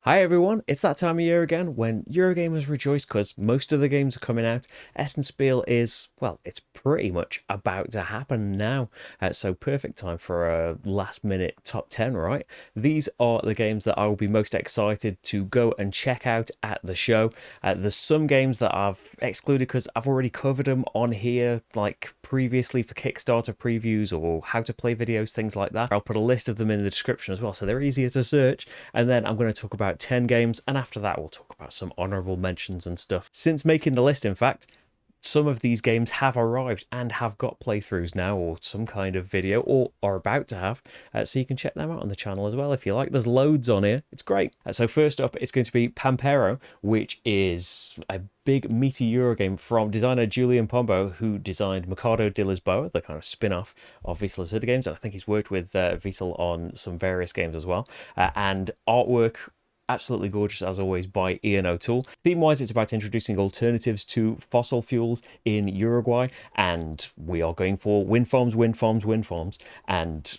Hi everyone, it's that time of year again when Eurogamers rejoice because most of the games are coming out. Essen Spiel is, well, it's pretty much about to happen now. So perfect time for a last minute top 10, right? These are the games that I will be most excited to go and check out at the show. There's some games that I've excluded because I've already covered them on here, like previously for Kickstarter previews or how to play videos, things like that. I'll put a list of them in the description as well, so they're easier to search. And then I'm going to talk about 10 games, and after that we'll talk about some honourable mentions and stuff. Since making the list, in fact, some of these games have arrived and have got playthroughs now, or some kind of video, or are about to have, so you can check them out on the channel as well if you like. There's loads on here, it's great. So first up, it's going to be Pampero, which is a big meaty Euro game from designer Julian Pombo, who designed Mercado de Lisboa, the kind of spin-off of Vital City games, and I think he's worked with Vital on some various games as well, and artwork absolutely gorgeous as always by Ian O'Toole. Theme-wise, it's about introducing alternatives to fossil fuels in Uruguay, and we are going for wind farms, wind farms, wind farms, and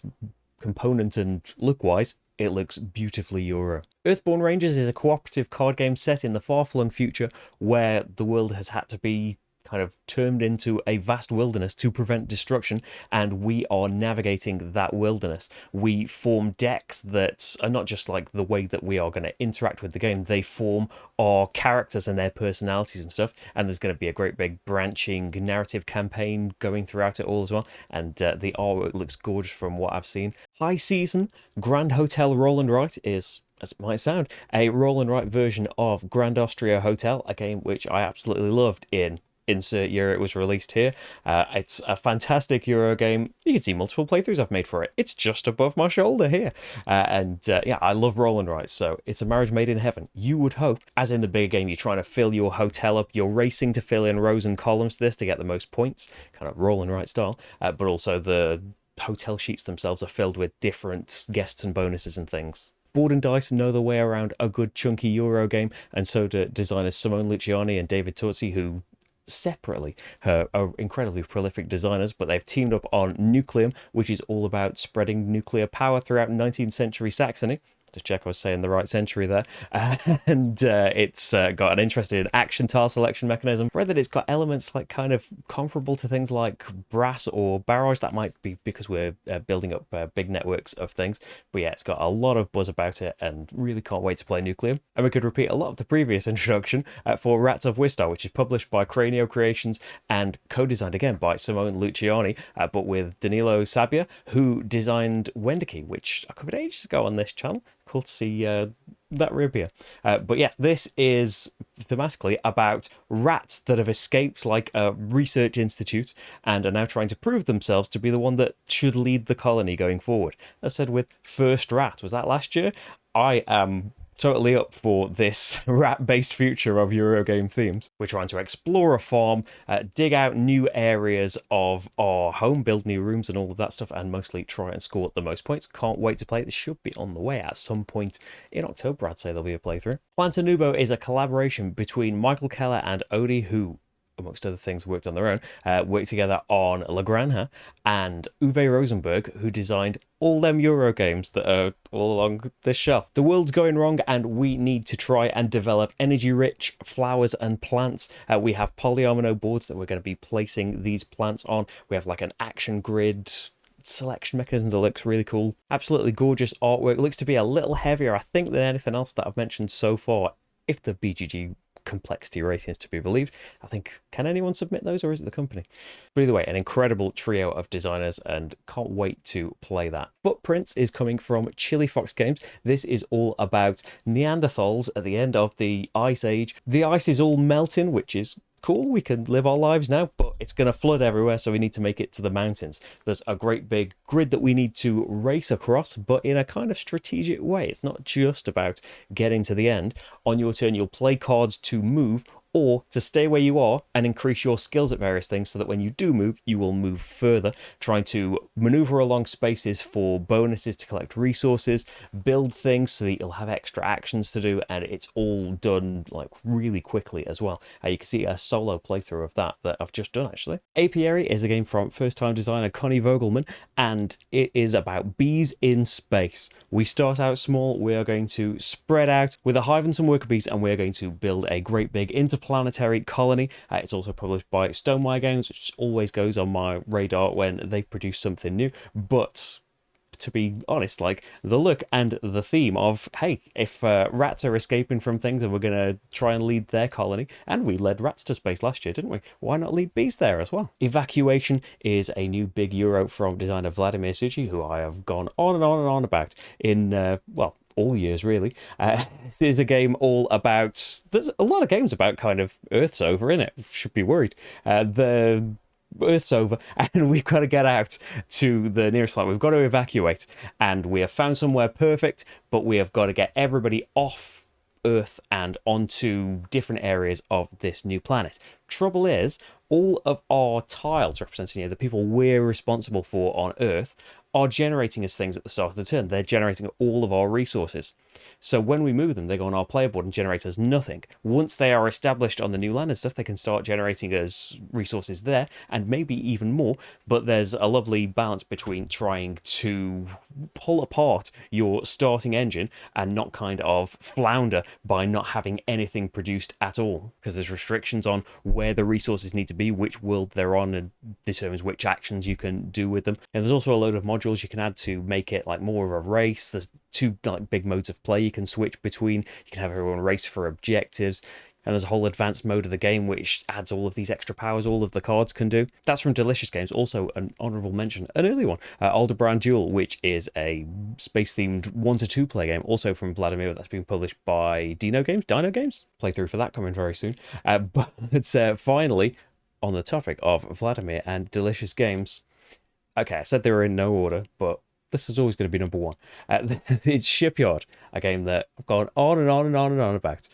component and look-wise, it looks beautifully Euro. Earthborne Rangers is a cooperative card game set in the far-flung future where the world has had to be kind of turned into a vast wilderness to prevent destruction, and we are navigating that wilderness. We form decks that are not just like the way that we are going to interact with the game, they form our characters and their personalities and stuff, and there's going to be a great big branching narrative campaign going throughout it all as well, and the artwork looks gorgeous from what I've seen. High Season Grand Hotel Roll and Write is, as it might sound, a roll and write version of Grand Austria Hotel, a game which I absolutely loved in insert year it was released here. It's a fantastic Euro game. You can see multiple playthroughs I've made for it. It's just above my shoulder here. Yeah, I love roll and writes, so it's a marriage made in heaven. You would hope, as in the bigger game, you're trying to fill your hotel up, you're racing to fill in rows and columns to this to get the most points, kind of roll and write style, but also the hotel sheets themselves are filled with different guests and bonuses and things. Board and Dice know the way around a good chunky Euro game, and so do designers Simone Luciani and David Turzi, who separately are incredibly prolific designers, but they've teamed up on Nucleum, which is all about spreading nuclear power throughout 19th century Saxony. Just check I was saying the right century there. And it's got an interesting action tile selection mechanism. Read that it's got elements like kind of comparable to things like Brass or Barrage. That might be because we're building up big networks of things. But yeah, it's got a lot of buzz about it and really can't wait to play Nucleum. And we could repeat a lot of the previous introduction for Rats of Wistar, which is published by Cranio Creations and co-designed again by Simone Luciani, but with Danilo Sabbia, who designed Wendike, which I covered ages ago on this channel. Cool to see that rib here. But yeah, this is thematically about rats that have escaped like a research institute and are now trying to prove themselves to be the one that should lead the colony going forward. As said with First Rat, was that last year? I am totally up for this rat-based future of Eurogame themes. We're trying to explore a farm, dig out new areas of our home, build new rooms and all of that stuff, and mostly try and score the most points. Can't wait to play. This should be on the way at some point in October, I'd say there'll be a playthrough. Planta Nubo is a collaboration between Michael Keller and Odie, who, amongst other things, worked on their own, worked together on La Granja, and Uwe Rosenberg, who designed all them Euro games that are all along this shelf. The world's going wrong and we need to try and develop energy-rich flowers and plants. We have polyomino boards that we're going to be placing these plants on. We have like an action grid selection mechanism that looks really cool. Absolutely gorgeous artwork. It looks to be a little heavier, I think, than anything else that I've mentioned so far, if the BGG complexity ratings to be believed. I think, can anyone submit those, or is it the company? But either way, an incredible trio of designers, and can't wait to play that. Footprints is coming from Chili Fox Games. This is all about Neanderthals at the end of the Ice Age. The ice is all melting, which is cool, we can live our lives now, but it's going to flood everywhere, so we need to make it to the mountains. There's a great big grid that we need to race across, but in a kind of strategic way. It's not just about getting to the end. On your turn, you'll play cards to move, or to stay where you are and increase your skills at various things so that when you do move, you will move further, trying to maneuver along spaces for bonuses to collect resources, build things so that you'll have extra actions to do, and it's all done like really quickly as well. You can see a solo playthrough of that I've just done actually. Apiary is a game from first-time designer Connie Vogelman, and it is about bees in space. We start out small, we are going to spread out with a hive and some worker bees, and we're going to build a great big interplanetary colony. It's also published by Stonemaier Games, which always goes on my radar when they produce something new. But to be honest, like the look and the theme of, hey, if rats are escaping from things and we're going to try and lead their colony, and we led rats to space last year, didn't we? Why not lead bees there as well? Evacuation is a new big Euro from designer Vladimir Suchi, who I have gone on and on and on about in, well, all years really. This is a game all about, there's a lot of games about kind of Earth's over in it, should be worried. The Earth's over and we've got to get out to the nearest planet. We've got to evacuate, and we have found somewhere perfect, but we have got to get everybody off Earth and onto different areas of this new planet. Trouble is, all of our tiles representing, you know, the people we're responsible for on Earth are generating us things at the start of the turn. They're generating all of our resources. So when we move them, they go on our player board and generate us nothing. Once they are established on the new land and stuff, they can start generating us resources there, and maybe even more. But there's a lovely balance between trying to pull apart your starting engine and not kind of flounder by not having anything produced at all, because there's restrictions on where the resources need to be, which world they're on, and determines which actions you can do with them. And there's also a load of modules you can add to make it like more of a race. There's two like big modes of play you can switch between. You can have everyone race for objectives, and there's a whole advanced mode of the game which adds all of these extra powers all of the cards can do. That's from Delicious Games. Also an honourable mention, an early one, Aldebaran Duel, which is a space-themed 1 to 2 player game, also from Vladimir. That's been published by Dino Games. Playthrough for that coming very soon. But finally, on the topic of Vladimir and Delicious Games, okay, I said they were in no order, but this is always going to be number one. It's Shipyard, a game that I've gone on and on and on and on about.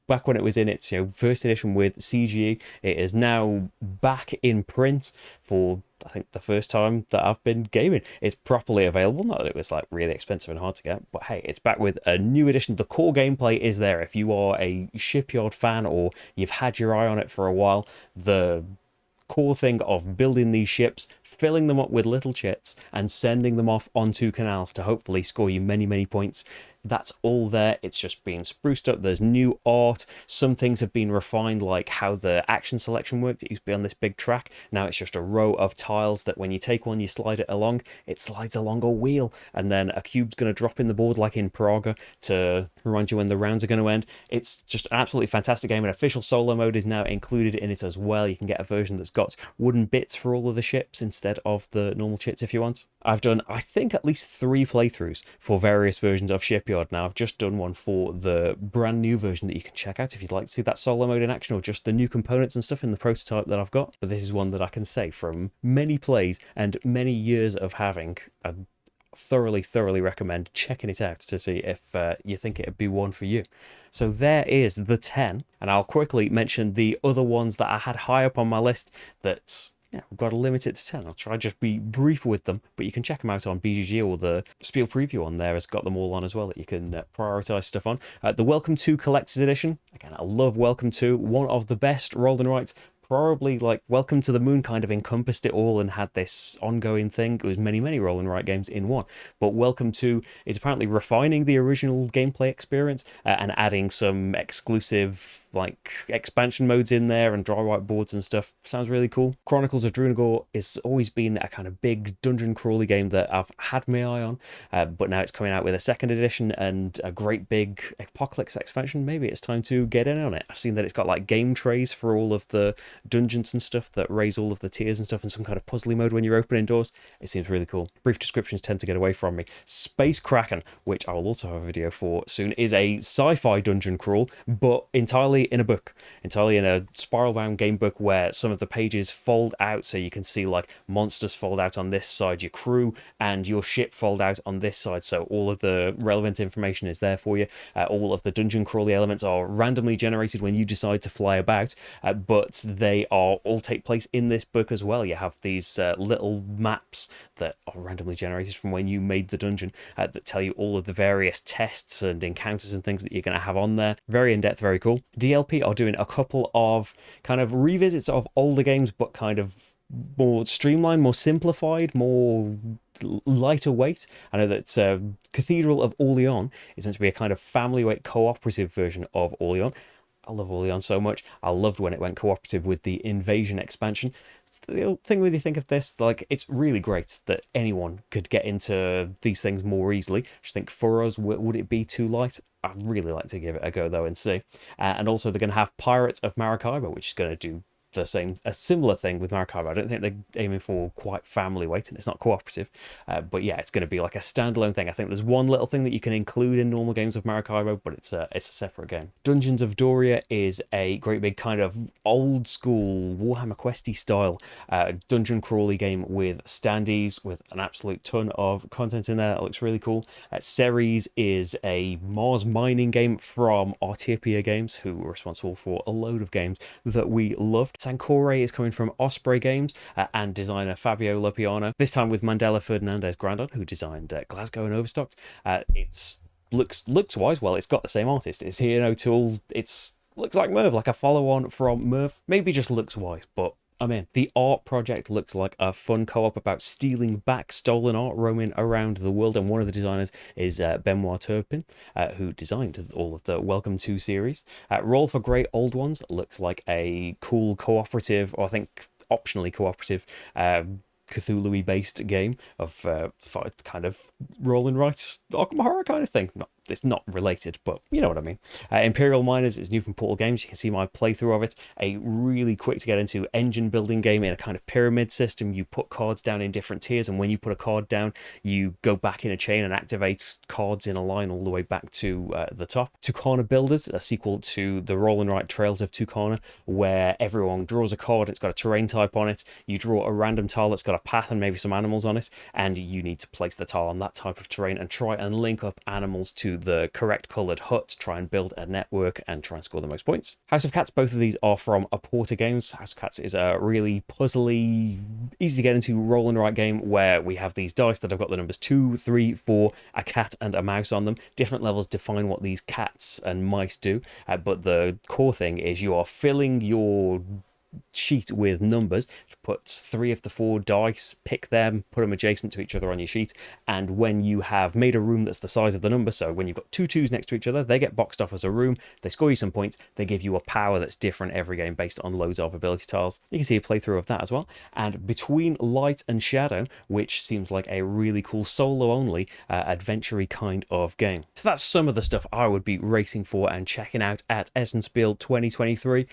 Back when it was in its first edition with CGE, it is now back in print for, I think, the first time that I've been gaming. It's properly available, not that it was like really expensive and hard to get, but hey, it's back with a new edition. The core gameplay is there. If you are a Shipyard fan or you've had your eye on it for a while, the core thing of building these ships, filling them up with little chits, and sending them off onto canals to hopefully score you many, many points. That's all there. It's just been spruced up. There's new art. Some things have been refined, like how the action selection worked. It used to be on this big track. Now it's just a row of tiles that when you take one, you slide it along. It slides along a wheel, and then a cube's going to drop in the board like in Praga to remind you when the rounds are going to end. It's just an absolutely fantastic game. An official solo mode is now included in it as well. You can get a version that's got wooden bits for all of the ships instead of the normal chits if you want. I've done, I think, at least 3 playthroughs for various versions of Shipyard now. I've just done one for the brand new version that you can check out if you'd like to see that solo mode in action, or just the new components and stuff in the prototype that I've got. But this is one that I can say from many plays and many years of having, I thoroughly recommend checking it out to see if you think it'd be one for you. So there is the 10, and I'll quickly mention the other ones that I had high up on my list that, yeah, we've got to limit it to 10. I'll try just be brief with them, but you can check them out on BGG, or the Spiel preview on there has got them all on as well that you can prioritise stuff on. The Welcome to Collector's Edition. Again, I love Welcome to, one of the best roll and writes. Probably like Welcome to the Moon kind of encompassed it all and had this ongoing thing. It was many roll and write games in one. But Welcome to is apparently refining the original gameplay experience and adding some exclusive like expansion modes in there and dry whiteboards and stuff. Sounds really cool. Chronicles of Drunagor has always been a kind of big dungeon crawly game that I've had my eye on, but now it's coming out with a 2nd edition and a great big Apocalypse expansion. Maybe it's time to get in on it. I've seen that it's got like game trays for all of the dungeons and stuff that raise all of the tiers and stuff, and some kind of puzzly mode when you're opening doors. It seems really cool. Brief descriptions tend to get away from me. Space Kraken, which I will also have a video for soon, is a sci-fi dungeon crawl, but entirely in a book, entirely in a spiral-bound game book where some of the pages fold out, so you can see like monsters fold out on this side, your crew and your ship fold out on this side, so all of the relevant information is there for you. All of the dungeon crawly elements are randomly generated when you decide to fly about, but they all take place in this book as well. You have these little maps that are randomly generated from when you made the dungeon that tell you all of the various tests and encounters and things that you're going to have on there. Very in-depth, very cool. DLP are doing a couple of kind of revisits of older games, but kind of more streamlined, more simplified, more lighter weight. I know that Cathedral of Orleans is meant to be a kind of family weight cooperative version of Orleans. I love Orleans so much. I loved when it went cooperative with the Invasion expansion. The thing when you think of this, like, it's really great that anyone could get into these things more easily. I think for us, would it be too light? I'd really like to give it a go though and see. And also they're going to have Pirates of Maracaibo, which is going to do a similar thing with Maracaibo. I don't think they're aiming for quite family weight, and it's not cooperative, but yeah, it's going to be like a standalone thing. I think there's one little thing that you can include in normal games of Maracaibo, but it's a separate game. Dungeons of Doria is a great big kind of old school Warhammer Questy style dungeon crawly game with standees, with an absolute ton of content in there. That looks really cool. Ceres is a Mars mining game from Arkeis Games, who were responsible for a load of games that we loved. Sankore is coming from Osprey Games and designer Fabio Lopiano, this time with Mandela Fernandez Grandon, who designed Glasgow and Overstocked. It's looks wise, well, it's got the same artist. It's Ian O'Toole. Looks like Merv, like a follow-on from Merv. Maybe just looks wise, but I'm in. The art project looks like a fun co-op about stealing back stolen art roaming around the world, and one of the designers is Benoit Turpin, who designed all of the Welcome To series. Roll for Great Old Ones looks like a cool cooperative, or I think optionally cooperative, Cthulhu-y based game of kind of roll and write Arkham Horror kind of thing. It's not related, but you know what I mean. Imperial Miners is new from Portal Games. You can see my playthrough of it. A really quick to get into engine building game in a kind of pyramid system. You put cards down in different tiers, and when you put a card down, you go back in a chain and activate cards in a line all the way back to the top. Tucana Builders, a sequel to the Roll and Write Trails of Tucana, where everyone draws a card. It's got a terrain type on it. You draw a random tile that's got a path and maybe some animals on it, and you need to place the tile on that type of terrain and try and link up animals to the correct coloured huts, try and build a network and try and score the most points. House of Cats, both of these are from Porter Games. House of Cats is a really puzzly, easy to get into roll and write game where we have these dice that have got the numbers 2, 3, 4, a cat and a mouse on them. Different levels define what these cats and mice do, but the core thing is you are filling your sheet with numbers. Put 3 of the 4 dice, pick them, put them adjacent to each other on your sheet, and when you have made a room that's the size of the number, so when you've got 2 2s next to each other, they get boxed off as a room, they score you some points, they give you a power that's different every game based on loads of ability tiles. You can see a playthrough of that as well. And Between Light and Shadow, which seems like a really cool solo only adventure-y kind of game. So that's some of the stuff I would be racing for and checking out at Essen Spiel 2023.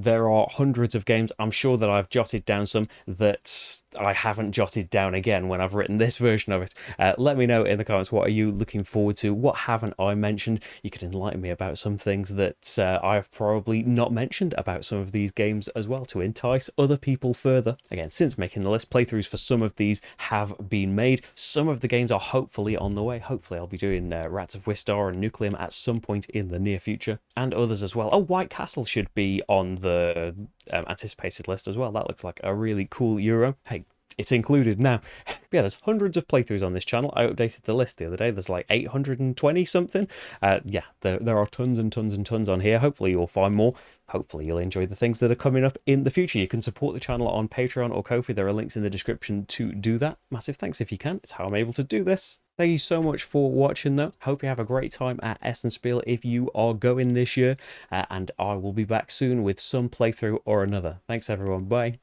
There are hundreds of games. I'm sure that I've jotted down some that I haven't jotted down again when I've written this version of it. Let me know in the comments, what are you looking forward to? What haven't I mentioned? You could enlighten me about some things that I've probably not mentioned about some of these games as well, to entice other people further. Again, since making the list, playthroughs for some of these have been made. Some of the games are hopefully on the way. Hopefully I'll be doing Rats of Wistar and Nucleum at some point in the near future, and others as well. Oh, White Castle should be on the anticipated list as well. That looks like a really cool Euro. Hey, it's included now. Yeah, there's hundreds of playthroughs on this channel. I updated the list the other day. There's like 820 something. Yeah, there are tons and tons and tons on here. Hopefully you'll find more. Hopefully you'll enjoy the things that are coming up in the future. You can support the channel on Patreon or Ko-fi. There are links in the description to do that. Massive thanks if you can. It's how I'm able to do this. Thank you so much for watching though. Hope you have a great time at Essen Spiel if you are going this year. And I will be back soon with some playthrough or another. Thanks everyone. Bye.